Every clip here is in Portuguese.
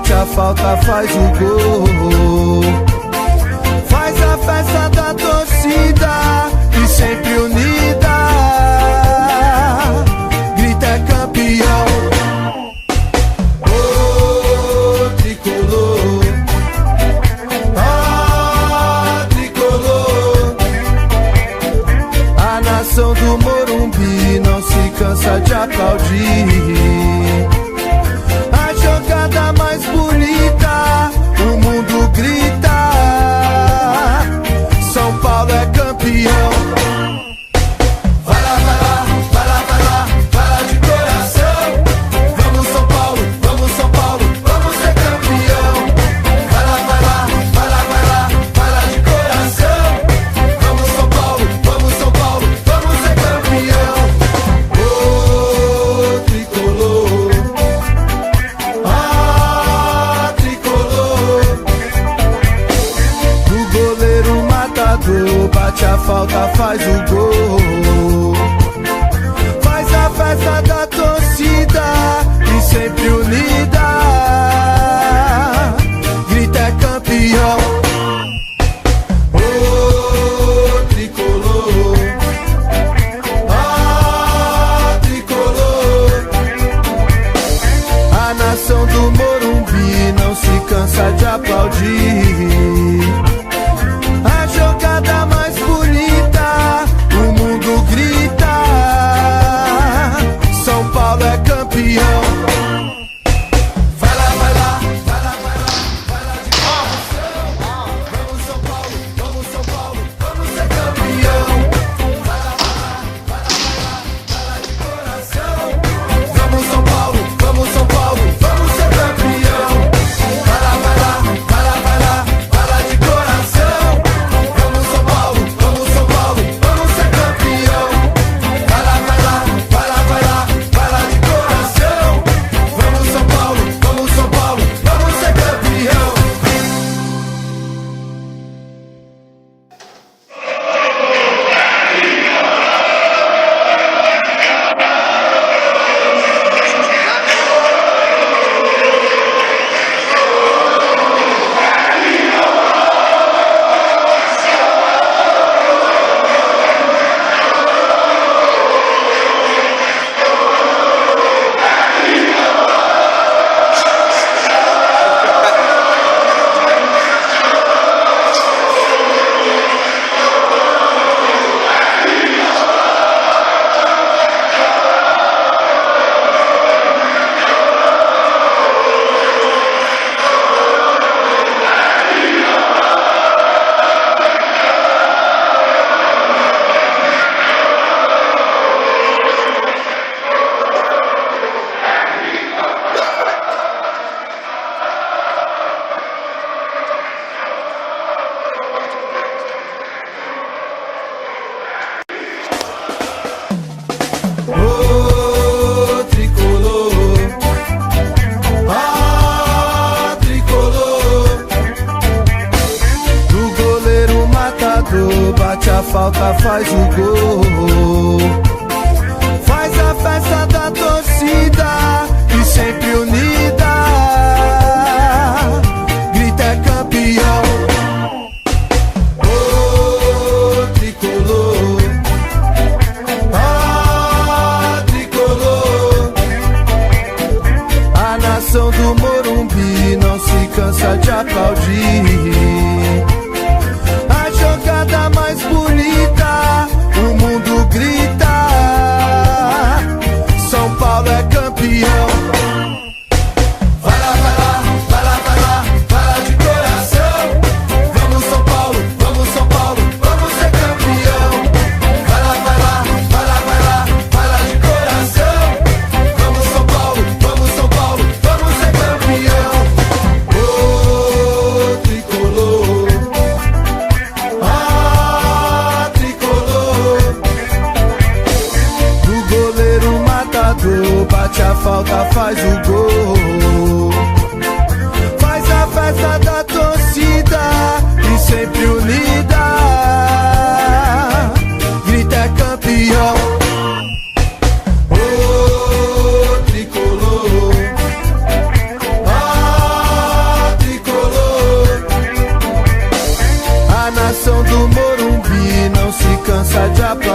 bate a falta, faz o gol. Faz a festa da torcida e sempre unida. Grita é campeão. Ô tricolor, ah tricolor. A nação do Morumbi não se cansa de aplaudir. A jogada mais bonita, o mundo grita. São Paulo é campeão. Vai lá, vai lá, vai lá, vai lá, vai lá de coração. Vamos São Paulo, vamos São Paulo, vamos ser campeão. Vai lá, vai lá, vai lá, vai lá, vai lá de coração. Vamos São Paulo, vamos São Paulo, vamos ser campeão. Ô tricolor, ah tricolor. Do goleiro matador, bate a falta, faz o gol. Faz a festa da torcida e sempre unida. Grita é campeão. Ô tricolor, ah tricolor. A nação do Morumbi não se cansa de aplaudir. A jogada mais bonita, o mundo grita. São Paulo é campeão. Vai lá, vai lá, vai lá, vai lá, vai lá de coração. Vamos São Paulo, vamos São Paulo, vamos ser campeão. Vai lá, vai lá, vai lá de coração. Vamos São Paulo, vamos São Paulo, vamos ser campeão. Vai lá, vai lá, vai lá, vai lá, vai lá de coração. Vamos São Paulo, vamos São Paulo, vamos ser campeão. Vai lá, vai lá, vai lá, vai lá, vai lá de coração. Vamos São Paulo, vamos São Paulo, vamos ser campeão. Ô tricolor, ah tricolor. Do goleiro matador, bate a falta, faz o gol. Faz a festa da torcida e sempre unida. Grita é campeão. Ô tricolor, ah tricolor. A nação do Morumbi não se cansa de aplaudir. A jogada mais bonita, o mundo grita. São Paulo é campeão. Vai lá, vai lá, vai lá, vai lá, vai lá de coração. Vamos São Paulo, vamos São Paulo, vamos ser campeão. Vai lá, vai lá, vai lá, vai lá, vai lá de coração. Vamos São Paulo, vamos São Paulo, vamos ser campeão. Ô tricolor.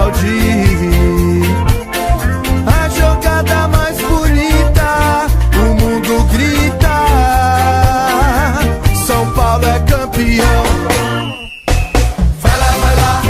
Ronaldinho.